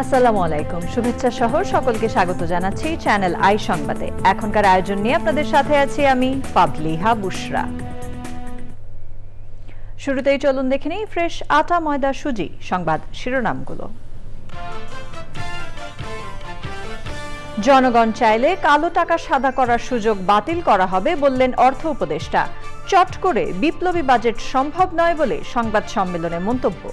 আসসালামু আলাইকুম, শুভেচ্ছা সহ সকলকে স্বাগত জানাচ্ছি চ্যানেল আই সংবাদে। এখনকার আয়োজন নিয়ে আপনাদের সাথে আছি আমি পাবলিহা বুশরা। শুরুতেই চলুন দেখে নিই ফ্রেশ আটা ময়দা সুজি সংবাদ শিরোনামগুলো। জনগণ চাইলে কালো টাকা সাদা করার সুযোগ বাতিল করা হবে বললেন অর্থ উপদেষ্টা। চট করে বিপ্লবী বাজেট সম্ভব নয় বলে সংবাদ সম্মেলনে মন্তব্য।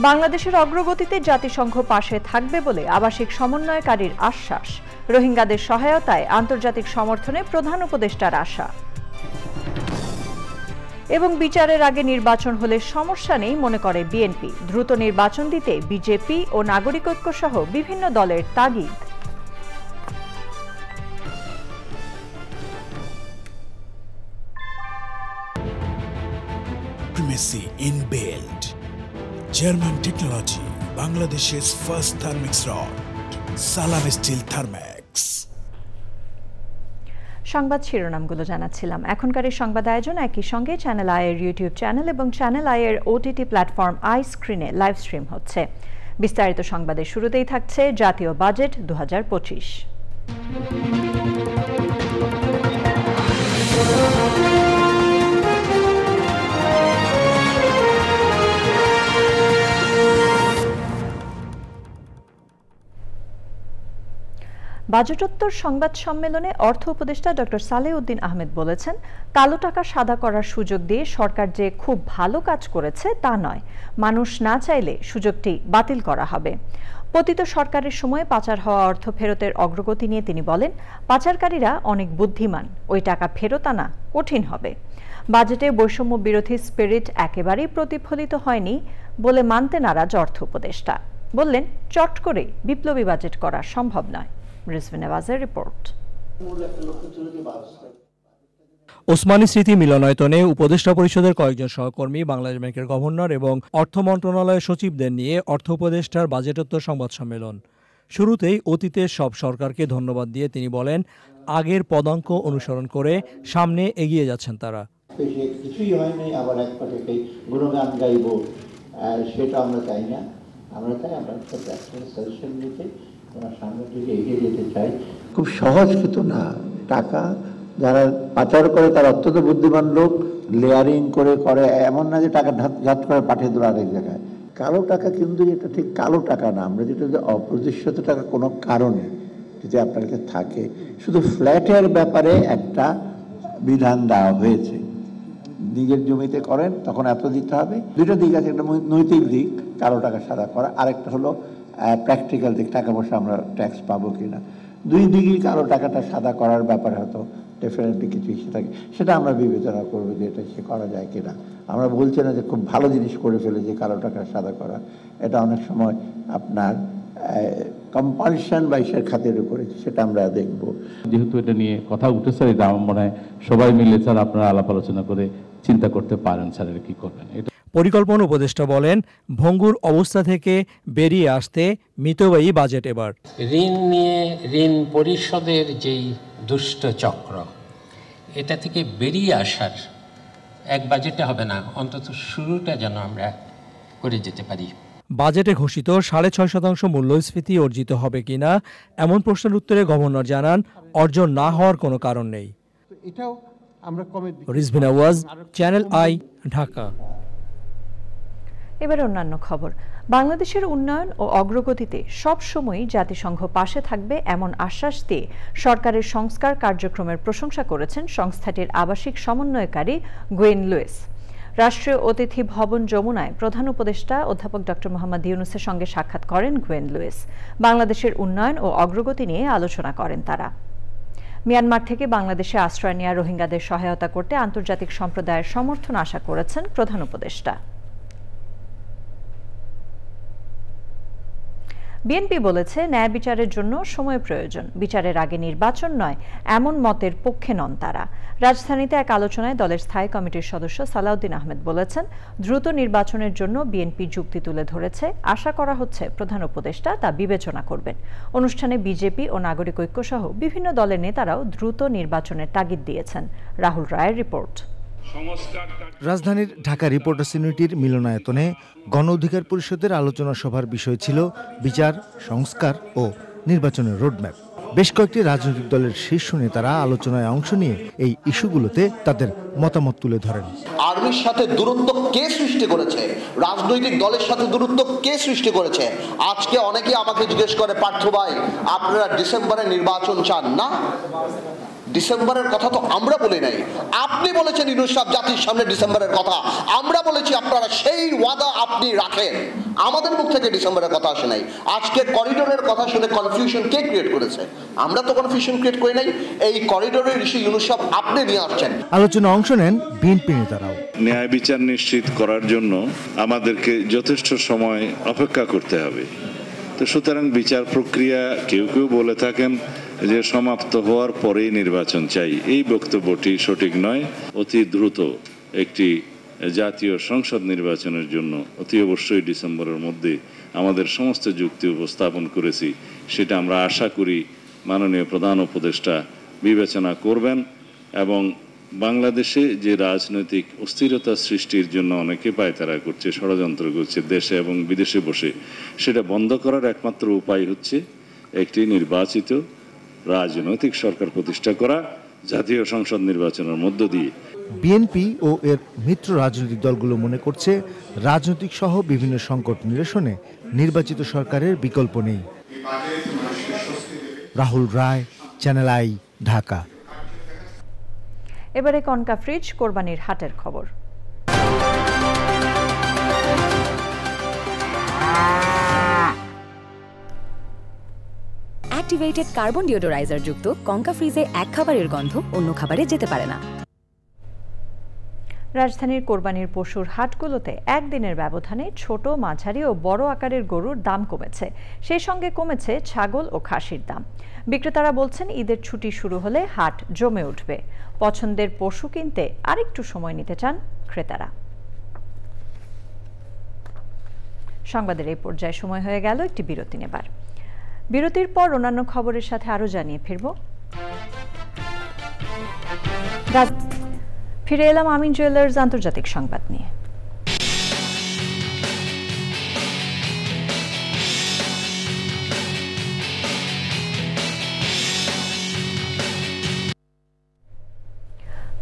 বাংলাদেশের অগ্রগতিতে জাতিসংঘ পাশে থাকবে বলে আবাসিক সমন্বয়কারীর আশ্বাস। রোহিঙ্গাদের সহায়তায় আন্তর্জাতিক সমর্থনে প্রধান উপদেষ্টার আশা। এবং বিচারের আগে নির্বাচন হলে সমস্যা নেই মনে করে বিএনপি। দ্রুত নির্বাচন দিতে বিজেপি ও নাগরিক ঐক্য সহ বিভিন্ন দলের তাগিদ। Primacy inbuilt. German technology, Bangladesh's first thermix rod, Salam Steel Thermax. সংবাদ শিরোনামগুলো জানাচ্ছিলাম। এখনকার এই সংবাদ আয়োজন একই সঙ্গে চ্যানেল আই এর ইউটিউব চ্যানেল এবং চ্যানেল আই এর ওটিটি প্ল্যাটফর্ম আই স্ক্রিনে লাইভ স্ট্রিম হচ্ছে। বিস্তারিত সংবাদের শুরুতেই থাকছে জাতীয় বাজেট 2025। বাজেটোত্তর সংবাদ সম্মেলনে অর্থ উপদেষ্টা ডক্টর সালেউদ্দিন আহমেদ বলেছেন, কালো টাকা সাদা করার সুযোগ দিয়ে সরকার যে খুব ভালো কাজ করেছে তা নয়, মানুষ না চাইলে সুযোগটি বাতিল করা হবে। পতিত সরকারের সময়ে পাচার হওয়া অর্থ ফেরতের অগ্রগতি নিয়ে তিনি বলেন, পাচারকারীরা অনেক বুদ্ধিমান, ওই টাকা ফেরত আনা কঠিন হবে। বাজেটে বৈষম্য বিরোধী স্পিরিট একেবারেই প্রতিফলিত হয়নি বলে মানতে নারাজ অর্থ উপদেষ্টা। বললেন, চট করে বিপ্লবী বাজেট করা সম্ভব নয়। রিপোর্ট। ওসমানী স্মৃতি মিলনায়তনে উপদেষ্টা পরিষদের কয়েকজন সহকর্মী, বাংলাদেশ ব্যাংকের গভর্নর এবং অর্থ মন্ত্রণালয়ের সচিবদের নিয়ে অর্থ উপদেষ্টার বাজেটোত্তর সংবাদ সম্মেলন। শুরুতেই অতীতের সব সরকারকে ধন্যবাদ দিয়ে তিনি বলেন, আগের পদাঙ্ক অনুসরণ করে সামনে এগিয়ে যাচ্ছেন তারা। কিছুই হয়নি, আবার এক পাশে গুণগান গাইব, সেটা আমরা চাই না। আমরা চাই আমরা সাজেশন দিতে সামনের দিকে এগিয়ে যেতে চাই। খুব সহজ কিন্তু না, টাকা যারা পাচার করে তারা অত্যন্ত বুদ্ধিমান লোক, লেয়ারিং করে করে এমন না যে টাকা ঝাট করে পাঠিয়ে দিল আরেক জায়গায়। কালো টাকা কিন্তু এটা ঠিক কালো টাকা না, আমরা যেটা যে অপ্রতিষ্ঠিত টাকা কোনো কারণে যদি আপনার কাছে থাকে, শুধু ফ্ল্যাটের ব্যাপারে একটা বিধান দেওয়া হয়েছে, নিজের জমিতে করেন তখন এত দিতে হবে। দুইটা দিক আছে, একটা নৈতিক দিক কালো টাকা সাদা করা, আরেকটা হলো প্র্যাকটিক্যাল দিক, টাকা পয়সা আমরা ট্যাক্স পাবো কিনা। দুই দিকই কালো টাকাটা সাদা করার ব্যাপারে হয়তো ডেফিনেটলি কিছু ইস্যু থাকে, সেটা আমরা বিবেচনা করবো যে এটা সে করা যায় কিনা। আমরা বলছি না যে খুব ভালো জিনিস করে ফেলে যে কালো টাকা সাদা করা, এটা অনেক সময় আপনার কম্পালশন বা ইসের খাতিরে করেছে, সেটা আমরা দেখব। যেহেতু এটা নিয়ে কথা উঠেছে, এটা আমার মনে হয় সবাই মিলে স্যার আপনারা আলাপ আলোচনা করে চিন্তা করতে পারেন স্যার এটা কি করবেন। পরিকল্পনা উপদেষ্টা বলেন, ভঙ্গুর অবস্থা থেকে বেরিয়ে আসতে মিতব্যয়ী বাজেট এবার। ঋণ নিয়ে ঋণ পরিশোধের যেই দুষ্ট চক্র, এটা থেকে বেরিয়ে আসার এক বাজেটে হবে না, অন্তত শুরুটা যেন আমরা করে যেতে পারি। বাজেটে ঘোষিত 6.5% মূল্যস্ফীতি অর্জিত হবে কিনা এমন প্রশ্নের উত্তরে গভর্নর জানান, অর্জন না হওয়ার কোনো কারণ নেই। রিজভিন আওয়াজ, চ্যানেল আই, ঢাকা। এবার অন্যান্য খবর। বাংলাদেশের উন্নয়ন ও অগ্রগতিতে সবসময়ই জাতিসংঘ পাশে থাকবে এমন আশ্বাস দিয়ে সরকারের সংস্কার কার্যক্রমের প্রশংসা করেছেন সংস্থাটির আবাসিক সমন্বয়কারী গুয়েন লুইস। রাষ্ট্রীয় অতিথি ভবন যমুনায় প্রধান উপদেষ্টা অধ্যাপক ডক্টর মোহাম্মদ ইউনূসের সঙ্গে সাক্ষাৎ করেন গুয়েন লুইস। বাংলাদেশের উন্নয়ন ও অগ্রগতি নিয়ে আলোচনা করেন তারা। মিয়ানমার থেকে বাংলাদেশে আশ্রয় নেওয়া রোহিঙ্গাদের সহায়তা করতে আন্তর্জাতিক সম্প্রদায়ের সমর্থন আশা করেছেন প্রধান উপদেষ্টা। বিএনপি বলেছে, ন্যায় বিচারের জন্য সময় প্রয়োজন, বিচারের আগে নির্বাচন নয়, এমন মতের পক্ষে নন তারা। রাজধানীতে এক আলোচনায় দলের স্থায়ী কমিটির সদস্য সালাউদ্দিন আহমেদ বলেছেন, দ্রুত নির্বাচনের জন্য বিএনপি যুক্তি তুলে ধরেছে, আশা করা হচ্ছে প্রধান উপদেষ্টা তা বিবেচনা করবেন। অনুষ্ঠানে বিজেপি ও নাগরিক ঐক্য সহ বিভিন্ন দলের নেতারাও দ্রুত নির্বাচনের তাগিদ দিয়েছেন। রাহুল রায়ের রিপোর্ট। রাজধানীর ঢাকা রিপোর্টার্স ইউনিটির মিলনায়তনে গণ অধিকার পরিষদের আলোচনা সভার বিষয় ছিল বিচার, সংস্কার ও নির্বাচনের রোডম্যাপ। বেশ কয়েকটি রাজনৈতিক দলের শীর্ষ নেতারা আলোচনায় অংশ নিয়ে এই ইস্যুগুলোতে তাদের মতামত তুলে ধরেন। আর্মির সাথে দূরত্ব কে সৃষ্টি করেছে, রাজনৈতিক দলের সাথে দূরত্ব কে সৃষ্টি করেছে? আজকে অনেকেই আমাকে জিজ্ঞেস করে, পার্থ ভাই আপনারা ডিসেম্বরে নির্বাচন চান না? ডিসেম্বরের কথা তো আমরা বলি নাই, আপনি বলেছেন ইউনূস সাহেব জাতির সামনে ডিসেম্বরের কথা। আমরা বলেছি আপনারা সেই ওয়াদা আপনি রাখেন, আমাদের মুখ থেকে ডিসেম্বরের কথা আসে নাই। আজকে করিডোরের কথা শুনে কনফিউশন কে ক্রিয়েট করেছে? আমরা তো কনফিউশন ক্রিয়েট করি নাই। এই করিডোরের ইস্যু ইউনূস সাহেব আপনি নিয়ে আসছেন। আলোচনায় অংশ নেন বিএনপি নেতারাও। ন্যায় বিচার নিশ্চিত করার জন্য আমাদেরকে যথেষ্ট সময় অপেক্ষা করতে হবে। তো সুতরাং বিচার প্রক্রিয়া কেউ কেউ বলে থাকেন যে সমাপ্ত হওয়ার পরেই নির্বাচন চাই, এই বক্তব্যটি সঠিক নয়। অতি দ্রুত একটি জাতীয় সংসদ নির্বাচনের জন্য অতি অবশ্যই ডিসেম্বরের মধ্যে আমাদের সমস্ত যুক্তি উপস্থাপন করেছি, সেটা আমরা আশা করি মাননীয় প্রধান উপদেষ্টা বিবেচনা করবেন এবং বাংলাদেশে যে রাজনৈতিক অস্থিরতা সৃষ্টির জন্য অনেকে পায়তারা করছে, ষড়যন্ত্র করছে দেশে এবং বিদেশে বসে, সেটা বন্ধ করার একমাত্র উপায় হচ্ছে একটি নির্বাচিত রাজনৈতিক সরকার প্রতিষ্ঠা করা জাতীয় সংসদ নির্বাচনের মধ্য দিয়ে। বিএনপি ও এর মিত্র রাজনৈতিক দলগুলো মনে করছে রাজনৈতিক সহ বিভিন্ন সংকট নিরসনে নির্বাচিত সরকারের বিকল্প নেই। রাহুল রায়, চ্যানেল আই, ঢাকা। এবারে কনকা ফ্রিজ কোরবানির হাটের খবর। অ্যাক্টিভেটেড কার্বন ডিওডোরাইজার যুক্ত কনকা ফ্রিজে এক খাবারের গন্ধ অন্য খাবারে যেতে পারে না। রাজধানীর কোরবানির পশুর হাটগুলোতে একদিনের ব্যবধানে ছোট, মাঝারি ও বড় আকারের গরুর দাম কমেছে, সেই সঙ্গে কমেছে ছাগল ও খাসির দাম। বিক্রেতারা বলছেন ঈদের ছুটি শুরু হলে হাট জমে উঠবে। পছন্দের পশু কিনতে আরেকটু সময় নিতে চান ক্রেতারা। সংবাদের এই পর্যায়ে সময় হয়ে গেল একটি বিরতি নেবার। বিরতির পর অন্যান্য খবরের সাথে আরো জানিয়ে ফিরব। ফিরে এলাম আমিন জুয়েলার্স আন্তর্জাতিক সংবাদ নিয়ে।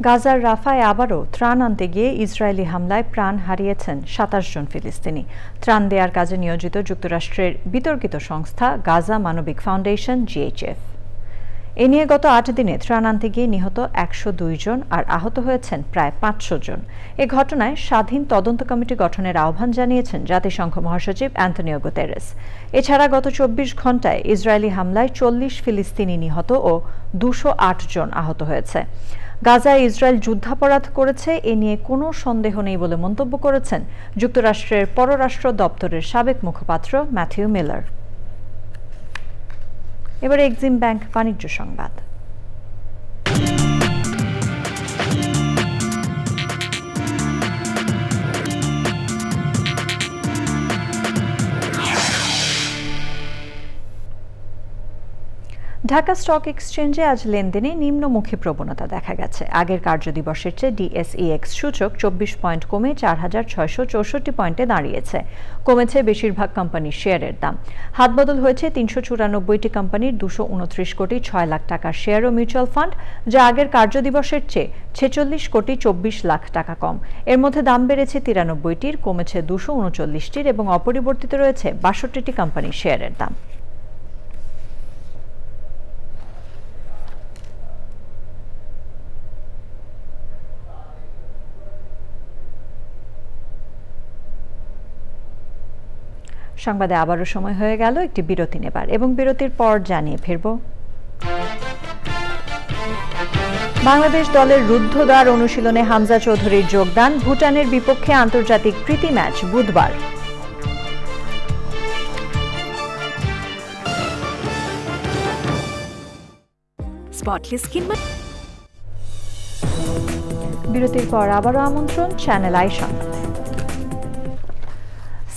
গাজার রাফায় আবারও ত্রাণ আনতে গিয়ে ইসরায়েলি হামলায় প্রাণ হারিয়েছেন ২৭ জন ফিলিস্তিনি। ত্রাণ দেওয়ার কাজে নিয়োজিত যুক্তরাষ্ট্রের বিতর্কিত সংস্থা গাজা মানবিক ফাউন্ডেশন GHF। এ নিয়ে গত ৮ দিনে ত্রাণ আনতে গিয়ে নিহত ১০২ জন আর আহত হয়েছেন প্রায় ৫০০ জন। এ ঘটনায় স্বাধীন তদন্ত কমিটি গঠনের আহ্বান জানিয়েছেন জাতিসংঘ মহাসচিব অ্যান্তনিও গুতেরেস। এছাড়া গত ২৪ ঘণ্টায় ইসরায়েলি হামলায় ৪০ ফিলিস্তিনি নিহত ও ২০৮ জন আহত হয়েছে। গাজায় ইসরায়েল যুদ্ধাপরাধ করেছে, এ নিয়ে কোনো সন্দেহ নেই বলে মন্তব্য করেছেন যুক্তরাষ্ট্রের পররাষ্ট্র দপ্তরের সাবেক মুখপাত্র ম্যাথিউ মিলার। এবারে এক্সিম ব্যাংক বাণিজ্য সংবাদ। ঢাকা স্টক এক্সচেঞ্জে আজ লেনদেনে নিম্নমুখী প্রবণতা দেখা গেছে। আগের কার্যদিবসের চেয়ে ডিএসইএক্স সূচক ২৪ পয়েন্ট কমে ৪,৬৬৪ পয়েন্টে দাঁড়িয়েছে। কমেছে বেশিরভাগ কোম্পানির শেয়ারের দাম। হাতবদল হয়েছে ৩৯৪টি কোম্পানির ২২৯ কোটি ৬ লাখ টাকার শেয়ার ও মিউচুয়াল ফান্ড, যা আগের কার্যদিবসের চেয়ে ৪৬ কোটি ২৪ লাখ টাকা কম। এর মধ্যে দাম বেড়েছে ৯৩টির, কমেছে ২৩৯টির এবং অপরিবর্তিত রয়েছে ৬২টি কোম্পানির শেয়ারের দাম। সংবাদে আবারও সময় হয়ে গেল একটি বিরতি নেবার এবং বিরতির পর জানিয়ে ফিরব। বাংলাদেশ দলের রুদ্ধদ্বার অনুশীলনে হামজা চৌধুরীর যোগদান। ভুটানের বিপক্ষে আন্তর্জাতিক প্রীতি ম্যাচ বুধবার। বিরতির পর আবারও আমন্ত্রণ চ্যানেল আই সংবাদ।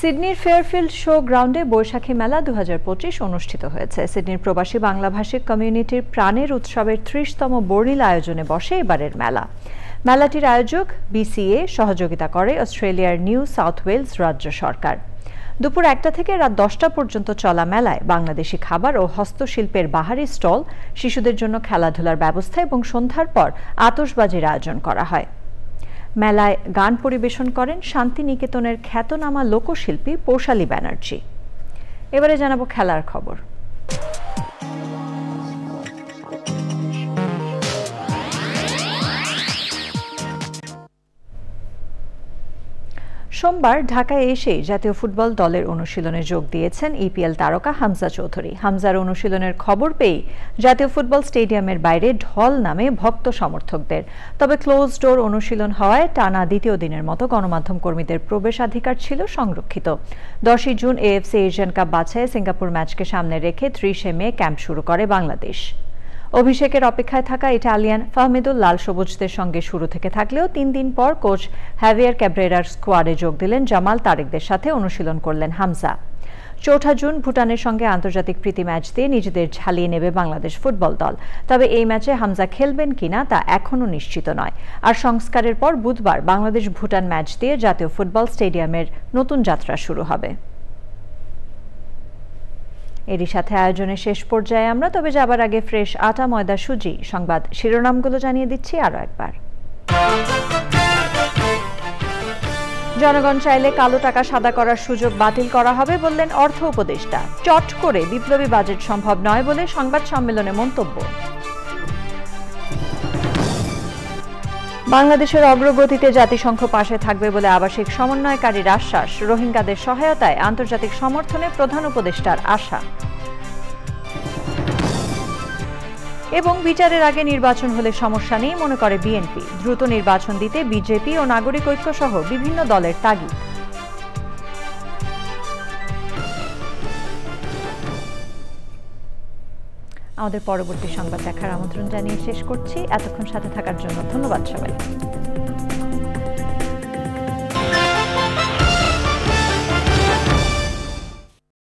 সিডনির ফেয়ারফিল্ড শো গ্রাউন্ডে বৈশাখী মেলা ২০২৫ অনুষ্ঠিত হয়েছে। সিডনির প্রবাসী বাংলাভাষী কমিউনিটির প্রাণের উৎসবের ৩০তম বর্ণিল আয়োজনে বসে এবারের মেলা। মেলাটির আয়োজক বিসিএ, সহযোগিতা করে অস্ট্রেলিয়ার নিউ সাউথ ওয়েলস রাজ্য সরকার। দুপুর 1টা থেকে রাত 10টা পর্যন্ত চলা মেলায় বাংলাদেশি খাবার ও হস্তশিল্পের বাহারি স্টল, শিশুদের জন্য খেলাধুলার ব্যবস্থা এবং সন্ধ্যার পর আতশবাজির আয়োজন করা হয়। মেলায় গান পরিবেশন করেন শান্তিনিকেতনের খ্যাতনামা লোকশিল্পী পৌশালী ব্যানার্জি। এবারে জানাবো খেলার খবর। সোমবার ঢাকায় এসে জাতীয় ফুটবল দলের অনুশীলনে যোগ দিয়েছেন ইপিএল তারকা হামজা চৌধুরী। হামজার অনুশীলনের খবর পেয়ে জাতীয় ফুটবল স্টেডিয়ামের বাইরে ঢল নামে ভক্ত সমর্থকদের। তবে ক্লোজ ডোর অনুশীলন হওয়ায় টানা দ্বিতীয় দিনের মতো গণমাধ্যম কর্মীদের প্রবেশাধিকার ছিল সংরক্ষিত। 10ই জুন এএফসি এশিয়ান কাপ বাছাইয়ে সিঙ্গাপুর ম্যাচকে সামনে রেখে 30 মে ক্যাম্প শুরু করে বাংলাদেশ। অভিষেকের অপেক্ষায় থাকা ইটালিয়ান ফাহমিদুল লাল সবুজদের সঙ্গে শুরু থেকে থাকলেও 3 দিন পর কোচ হ্যাভিয়ার ক্যাব্রেরার স্কোয়াডে যোগ দিলেন জামাল তারেকদের সাথে অনুশীলন করলেন হামজা। 4 জুন ভুটানের সঙ্গে আন্তর্জাতিক প্রীতি ম্যাচ দিয়ে নিজেদের ঝালিয়ে নেবে বাংলাদেশ ফুটবল দল। তবে এই ম্যাচে হামজা খেলবেন কিনা তা এখনও নিশ্চিত নয়। আর সংস্কারের পর বুধবার বাংলাদেশ ভুটান ম্যাচ দিয়ে জাতীয় ফুটবল স্টেডিয়ামের নতুন যাত্রা শুরু হবে। এরই সাথে আয়োজনের শেষ পর্যায়ে আমরা, তবে যাবার আগে ফ্রেশ আটা, ময়দা, সুজি সংবাদ শিরোনামগুলো জানিয়ে দিচ্ছি আরও একবার। জনগণ চাইলে কালো টাকা সাদা করার সুযোগ বাতিল করা হবে বললেন অর্থ উপদেষ্টা। চট করে বিপ্লবী বাজেট সম্ভব নয় বলে সংবাদ সম্মেলনে মন্তব্য। বাংলাদেশের অগ্রগতিতে জাতিসংঘ পাশে থাকবে বলে আবাসিক সমন্বয়কারীর আশ্বাস। রোহিঙ্গাদের সহায়তায় আন্তর্জাতিক সমর্থনে প্রধান উপদেষ্টার আশা। এবং বিচারের আগে নির্বাচন হলে সমস্যা নেই মনে করে বিএনপি। দ্রুত নির্বাচন দিতে বিজেপি ও নাগরিক ঐক্য সহ বিভিন্ন দলের তাগিদ। আমাদের পরবর্তী সংবাদ দেখার আমন্ত্রণ জানিয়ে শেষ করছি। এতক্ষণ সাথে থাকার জন্য ধন্যবাদ সবাই।